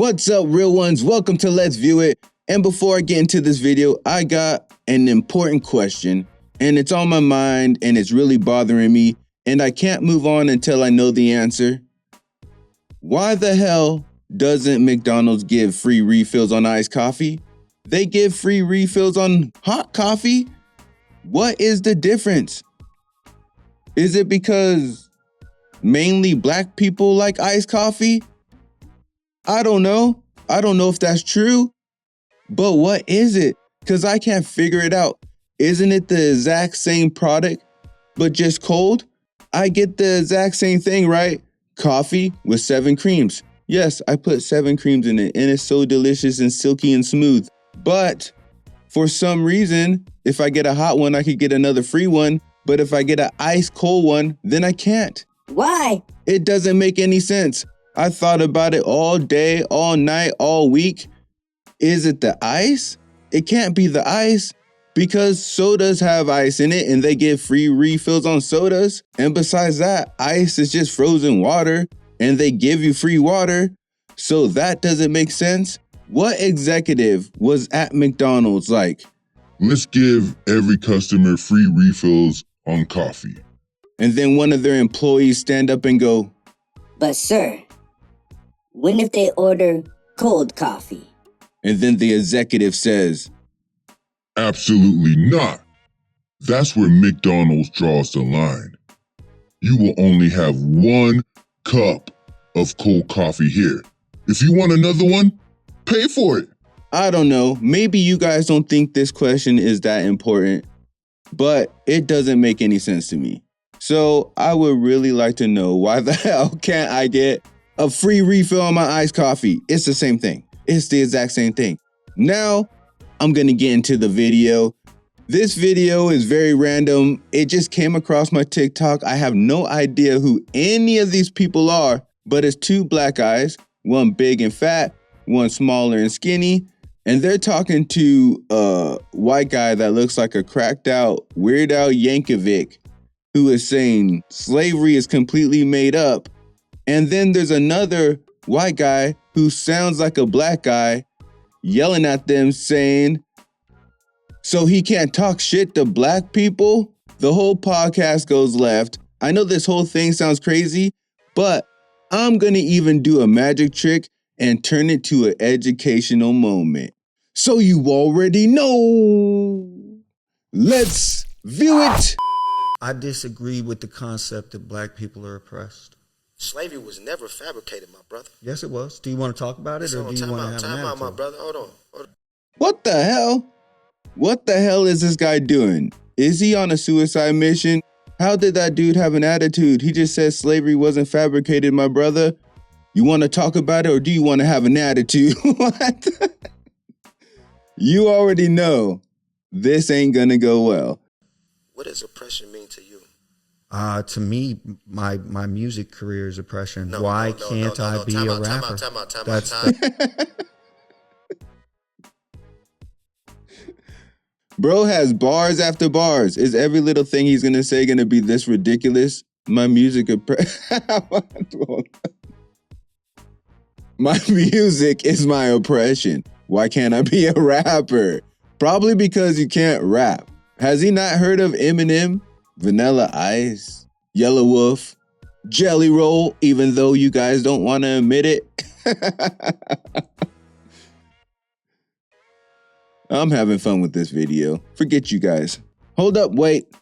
What's up, real ones? Welcome to Let's View It. And before I get into this video, I got an important question, and it's on my mind, and it's really bothering me, and I can't move on until I know the answer. Why the hell doesn't McDonald's give free refills on iced coffee? They give free refills on hot coffee? What is the difference? Is it because mainly black people like iced coffee? I don't know. I don't know if that's true. But what is it? Because I can't figure it out. Isn't it the exact same product, but just cold? I get the exact same thing, right? Coffee with 7 creams. Yes, I put 7 creams in it, and it's so delicious and silky and smooth. But for some reason, if I get a hot one, I could get another free one. But if I get an ice cold one, then I can't. Why? It doesn't make any sense. I thought about it all day, all night, all week. Is it the ice? It can't be the ice because sodas have ice in it and they give free refills on sodas. And besides that, ice is just frozen water and they give you free water. So that doesn't make sense. What executive was at McDonald's like, let's give every customer free refills on coffee? And then one of their employees stand up and go, but sir, what if they order cold coffee? And then the executive says, absolutely not. That's where McDonald's draws the line. You will only have 1 cup of cold coffee here. If you want another one, pay for it. I don't know. Maybe you guys don't think this question is that important, but it doesn't make any sense to me. So I would really like to know why the hell can't I get a free refill on my iced coffee? It's the same thing. It's the exact same thing. Now, I'm going to get into the video. This video is very random. It just came across my TikTok. I have no idea who any of these people are, but it's 2 black guys, one big and fat, one smaller and skinny. And they're talking to a white guy that looks like a cracked out Weird Al Yankovic, who is saying slavery is completely made up. And then there's another white guy who sounds like a black guy yelling at them saying, so he can't talk shit to black people? The whole podcast goes left. I know this whole thing sounds crazy, but I'm gonna even do a magic trick and turn it to an educational moment. So you already know. Let's view it. I disagree with the concept that black people are oppressed. Slavery was never fabricated, my brother. Yes, it was. Do you want to talk about it, or do you want to have an attitude? My brother. Hold on. What the hell? What the hell is this guy doing? Is he on a suicide mission? How did that dude have an attitude? He just said slavery wasn't fabricated, my brother. You want to talk about it, or do you want to have an attitude? What? You already know this ain't gonna go well. What does oppression mean to you? To me, my music career is oppression. Why can't I be a rapper? Time out. Bro has bars after bars. Is every little thing he's gonna say gonna be this ridiculous? My music My music is my oppression. Why can't I be a rapper? Probably because you can't rap. Has he not heard of Eminem, Vanilla Ice, Yellow Wolf, Jelly Roll, even though you guys don't want to admit it? I'm having fun with this video. Forget you guys. Hold up, wait.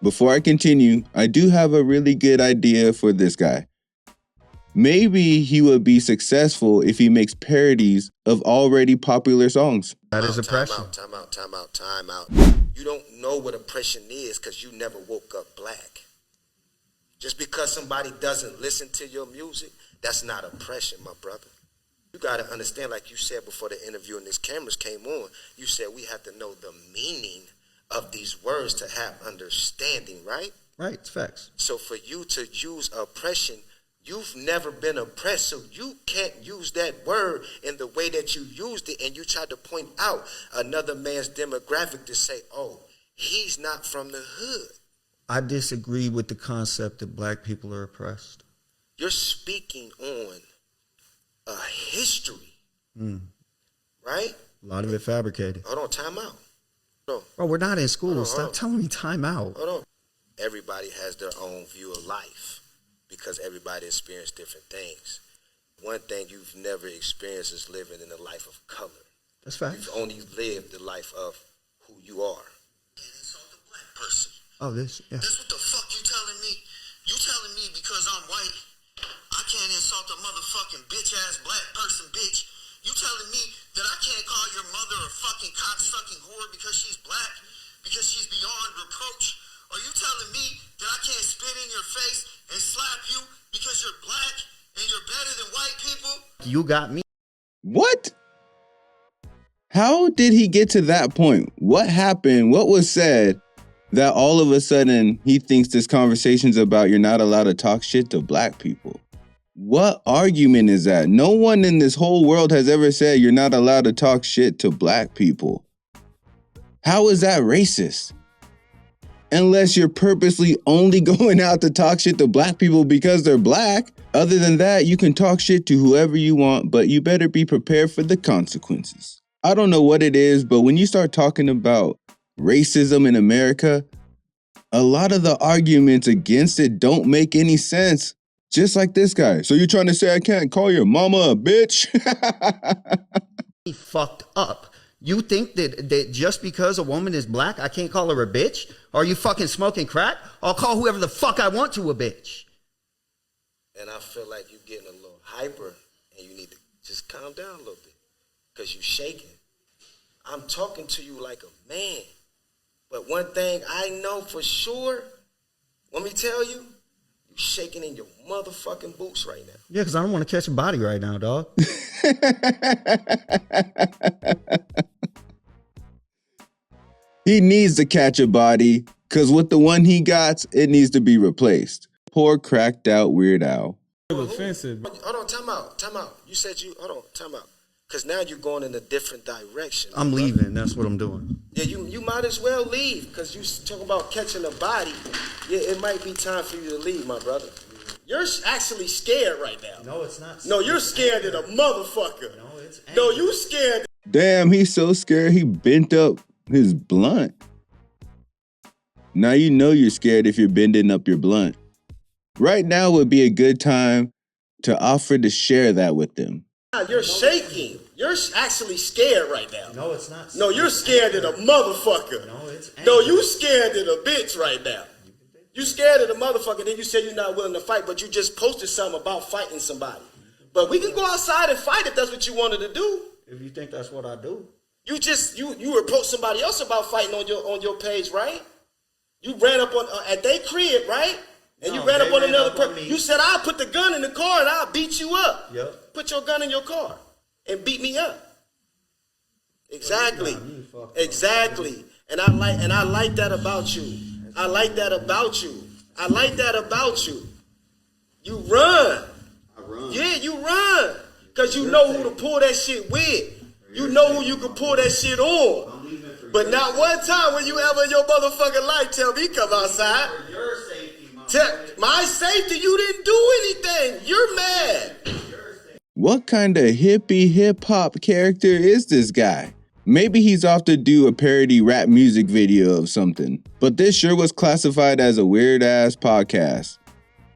Before I continue, I do have a really good idea for this guy. Maybe he would be successful if he makes parodies of already popular songs. That is oppression. Time out. You don't know what oppression is because you never woke up black. Just because somebody doesn't listen to your music, that's not oppression, my brother. You got to understand, like you said before the interview and these cameras came on, you said we have to know the meaning of these words to have understanding, right? Right, it's facts. So for you to use oppression, you've never been oppressed, so you can't use that word in the way that you used it, and you tried to point out another man's demographic to say, oh, he's not from the hood. I disagree with the concept that black people are oppressed. You're speaking on a history, right? A lot of it fabricated. Hold on, time out. Hold on. Bro, we're not in school. Hold on, Stop telling me time out. Hold on. Everybody has their own view of life because everybody experienced different things. One thing you've never experienced is living in a life of color. That's facts. You've only lived the life of who you are. Can't insult a black person. Oh, this, yeah. That's what the fuck you telling me? You telling me because I'm white, I can't insult a motherfucking bitch-ass black person, bitch? You telling me that I can't call your mother a fucking cock-sucking whore because she's black? Because she's beyond reproach? Are you telling me that I can't spit in your face and slap you because you're black and you're better than white people? You got me. What? How did he get to that point? What happened? What was said that all of a sudden he thinks this conversation's about you're not allowed to talk shit to black people? What argument is that? No one in this whole world has ever said you're not allowed to talk shit to black people. How is that racist? Unless you're purposely only going out to talk shit to black people because they're black. Other than that, you can talk shit to whoever you want, but you better be prepared for the consequences. I don't know what it is, but when you start talking about racism in America, a lot of the arguments against it don't make any sense. Just like this guy. So you're trying to say I can't call your mama a bitch? He fucked up. You think that just because a woman is black, I can't call her a bitch? Are you fucking smoking crack? I'll call whoever the fuck I want to a bitch. And I feel like you're getting a little hyper and you need to just calm down a little bit because you're shaking. I'm talking to you like a man. But one thing I know for sure, let me tell you, you're shaking in your motherfucking boots right now. Yeah, because I don't want to catch a body right now, dog. He needs to catch a body, because with the one he got, it needs to be replaced. Poor cracked out Weird Al. Offensive. Hold on, time out. You said time out. Because now you're going in a different direction. I'm leaving. That's what I'm doing. Yeah, you might as well leave because you talk about catching a body. Yeah, it might be time for you to leave, my brother. You're actually scared right now. No, it's not. No, you're scared of a motherfucker. No, it's angry. No, you scared. Damn, he's so scared he bent up his blunt. Now you know you're scared if you're bending up your blunt. Right now would be a good time to offer to share that with them. You're shaking. You're actually scared right now. No, it's not. No, you're scared of a motherfucker. No, it's angry. No, you scared of a bitch right now. You scared of the motherfucker, then you say you're not willing to fight, but you just posted something about fighting somebody. But we can go outside and fight if that's what you wanted to do. If you think that's what I do. You approached somebody else about fighting on your page, right? You ran up on at their crib, right? And No, you ran up on another person. me. You said I'll put the gun in the car and I'll beat you up. Yep. Put your gun in your car and beat me up. Exactly. Exactly. And I like that about you. I like that about you. I like that about you. You run. I run. Yeah, you run. Because you know who to pull that shit with. You know who you can pull that shit on. But not one time when you ever in your motherfucking life tell me come outside. For your safety, My safety, you didn't do anything. You're mad. What kind of hippie hip-hop character is this guy? Maybe he's off to do a parody rap music video of something. But this sure was classified as a weird-ass podcast.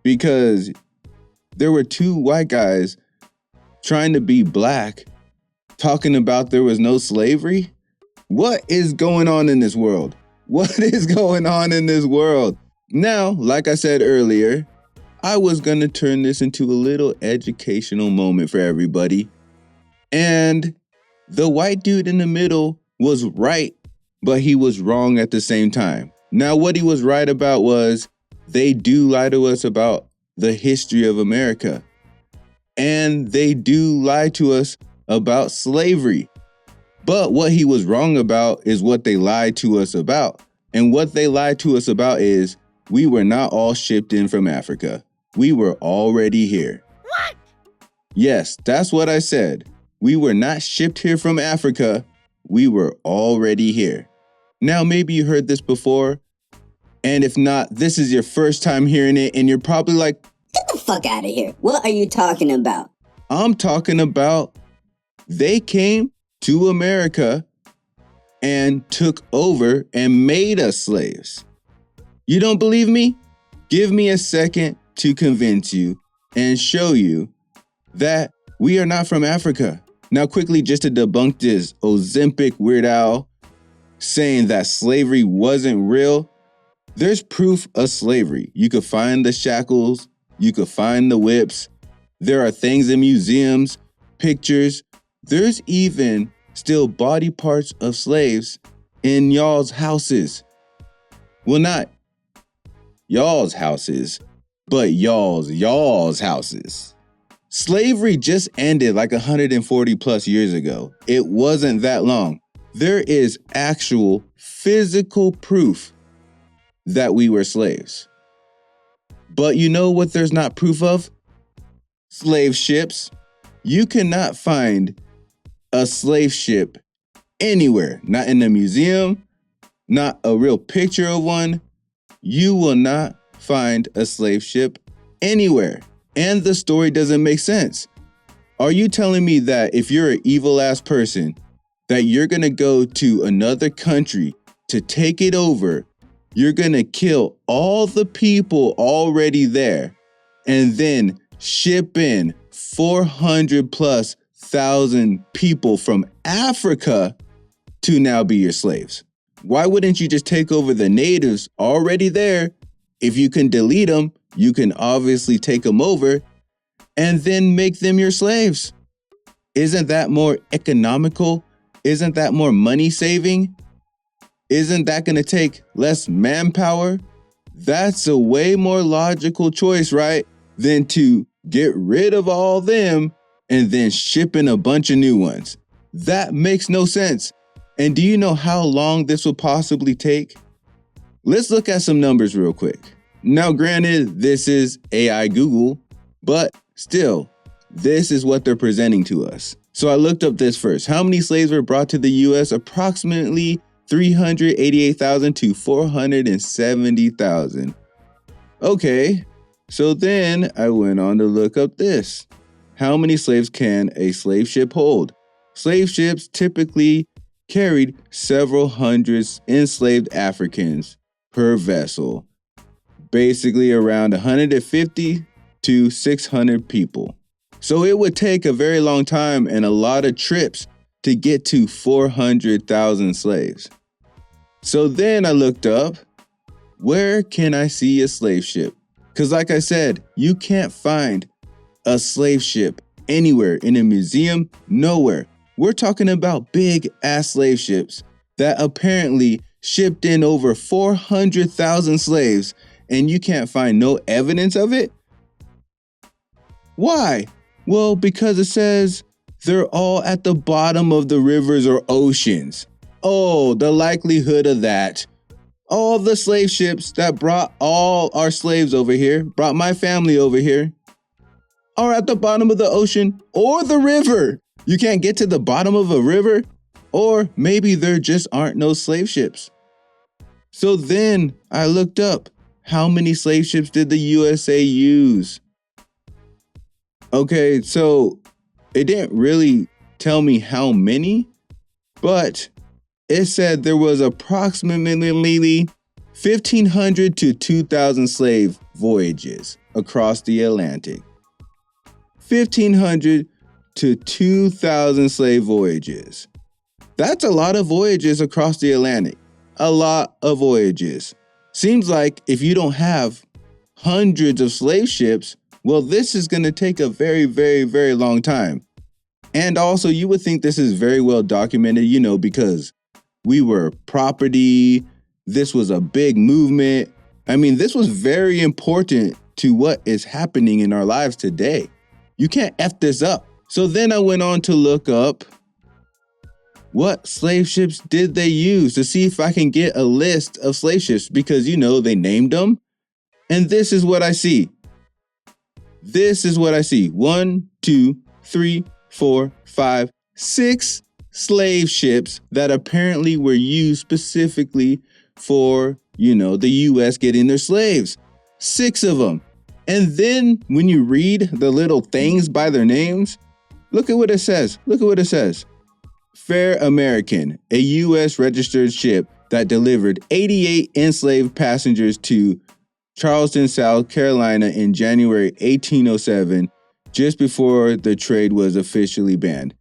Because there were two white guys trying to be black, talking about there was no slavery. What is going on in this world? What is going on in this world? Now, like I said earlier, I was going to turn this into a little educational moment for everybody. And the white dude in the middle was right, but he was wrong at the same time. Now, what he was right about was they do lie to us about the history of America. And they do lie to us about slavery. But what he was wrong about is what they lied to us about. And what they lied to us about is we were not all shipped in from Africa. We were already here. What? Yes, that's what I said. We were not shipped here from Africa. We were already here. Now, maybe you heard this before. And if not, this is your first time hearing it. And you're probably like, Get the fuck out of here. What are you talking about? I'm talking about they came to America and took over and made us slaves. You don't believe me? Give me a second to convince you and show you that we are not from Africa. Now, quickly, just to debunk this Ozempic Weird Al saying that slavery wasn't real, there's proof of slavery. You could find the shackles, you could find the whips. There are things in museums, pictures. There's even still body parts of slaves in y'all's houses. Well, not y'all's houses, but y'all's houses. Slavery just ended like 140 plus years ago. It wasn't that long. There is actual physical proof that we were slaves. But you know what there's not proof of? Slave ships. You cannot find a slave ship anywhere. Not in a museum, not a real picture of one. You will not find a slave ship anywhere. And the story doesn't make sense. Are you telling me that if you're an evil ass person, that you're going to go to another country to take it over, you're going to kill all the people already there, and then ship in 400 plus thousand people from Africa to now be your slaves? Why wouldn't you just take over the natives already there? If you can delete them, you can obviously take them over and then make them your slaves. Isn't that more economical? Isn't that more money saving? Isn't that going to take less manpower? That's a way more logical choice, right? Than to get rid of all them and then ship in a bunch of new ones. That makes no sense. And do you know how long this will possibly take? Let's look at some numbers real quick. Now, granted, this is AI Google, but still, this is what they're presenting to us. So I looked up this first. How many slaves were brought to the U.S.? Approximately 388,000 to 470,000. Okay, so then I went on to look up this. How many slaves can a slave ship hold? Slave ships typically carried several hundred enslaved Africans per vessel. Basically around 150 to 600 people. So it would take a very long time and a lot of trips to get to 400,000 slaves. So then I looked up, where can I see a slave ship? Because like I said, you can't find a slave ship anywhere in a museum, nowhere. We're talking about big ass slave ships that apparently shipped in over 400,000 slaves, and you can't find no evidence of it? Why? Well, because it says they're all at the bottom of the rivers or oceans. Oh, the likelihood of that. All the slave ships that brought all our slaves over here, brought my family over here, are at the bottom of the ocean or the river. You can't get to the bottom of a river, or maybe there just aren't no slave ships. So then I looked up, how many slave ships did the USA use? Okay, so it didn't really tell me how many, but it said there was approximately 1,500 to 2,000 slave voyages across the Atlantic. 1,500 to 2,000 slave voyages. That's a lot of voyages across the Atlantic. A lot of voyages. Seems like if you don't have hundreds of slave ships, well, this is going to take a very, very, very long time. And also, you would think this is very well documented, because we were property. This was a big movement. I mean, this was very important to what is happening in our lives today. You can't F this up. So then I went on to look up what slave ships did they use to see if I can get a list of slave ships because, they named them. And this is what I see. This is what I see. 1, 2, 3, 4, 5, 6 slave ships that apparently were used specifically for, the U.S. getting their slaves. 6 of them. And then when you read the little things by their names, look at what it says. Look at what it says. Fair American, a U.S. registered ship that delivered 88 enslaved passengers to Charleston, South Carolina in January 1807, just before the trade was officially banned.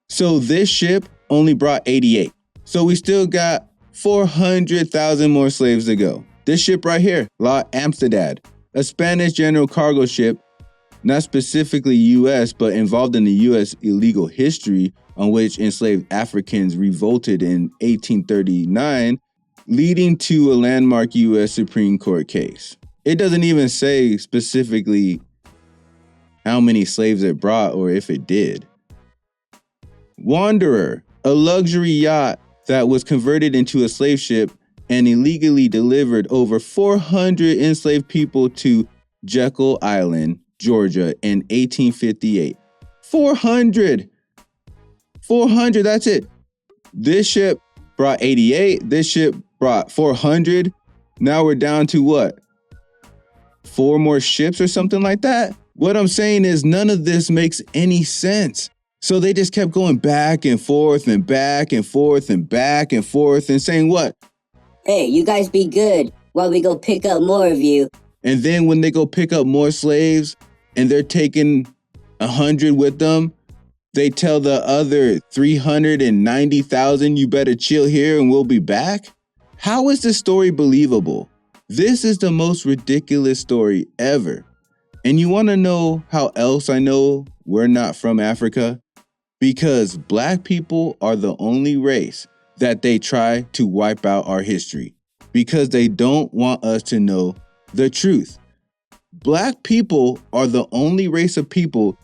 So this ship only brought 88. So we still got 400,000 more slaves to go. This ship right here, La Amsterdam, a Spanish general cargo ship, not specifically U.S., but involved in the U.S. illegal history on which enslaved Africans revolted in 1839, leading to a landmark U.S. Supreme Court case. It doesn't even say specifically how many slaves it brought or if it did. Wanderer, a luxury yacht that was converted into a slave ship and illegally delivered over 400 enslaved people to Jekyll Island, Georgia in 1858. 400, that's it. This ship brought 88. This ship brought 400. Now we're down to what? 4 more ships or something like that? What I'm saying is none of this makes any sense. So they just kept going back and forth and back and forth and back and forth and saying what? Hey, you guys be good while we go pick up more of you. And then when they go pick up more slaves and they're taking 100 with them, they tell the other 390,000, you better chill here and we'll be back? How is this story believable? This is the most ridiculous story ever. And you want to know how else I know we're not from Africa? Because black people are the only race that they try to wipe out our history because they don't want us to know the truth. Black people are the only race of people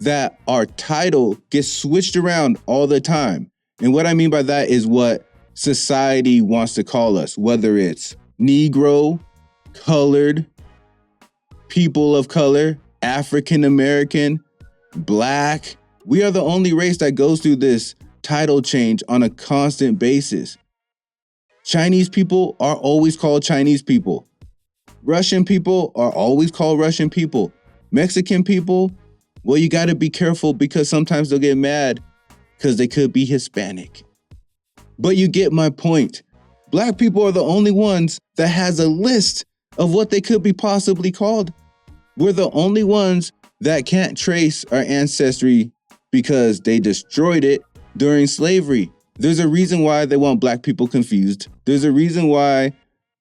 that our title gets switched around all the time. And what I mean by that is what society wants to call us, whether it's Negro, colored, people of color, African American, black. We are the only race that goes through this title change on a constant basis. Chinese people are always called Chinese people. Russian people are always called Russian people. Mexican people, well, you got to be careful because sometimes they'll get mad because they could be Hispanic. But you get my point. Black people are the only ones that has a list of what they could be possibly called. We're the only ones that can't trace our ancestry because they destroyed it during slavery. There's a reason why they want black people confused. There's a reason why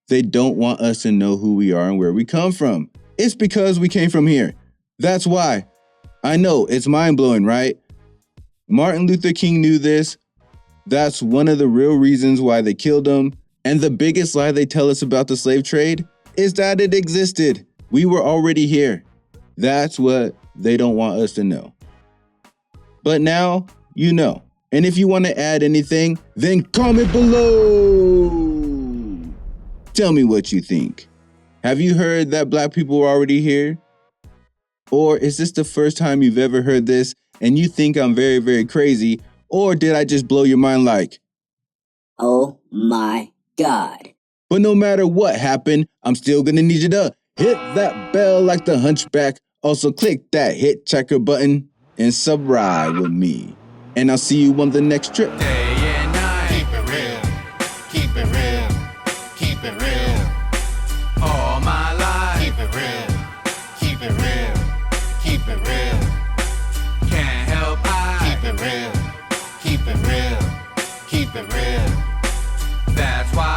they don't want us to know who we are and where we come from. It's because we came from here. That's why. I know, it's mind-blowing, right? Martin Luther King knew this. That's one of the real reasons why they killed him. And the biggest lie they tell us about the slave trade is that it existed. We were already here. That's what they don't want us to know. But now, you know. And if you want to add anything, then comment below. Tell me what you think. Have you heard that black people were already here? Or is this the first time you've ever heard this and you think I'm very, very crazy? Or did I just blow your mind like, Oh my God. but no matter what happened, I'm still gonna need you to hit that bell like the hunchback. Also click that hit checker button and subscribe with me. And I'll see you on the next trip. Day and night. Keep it real. Keep it real. Keep it real. All my life. Keep it real. Keep it real. Keep it real. Can't help keep it real. Keep it real. Keep it real. That's why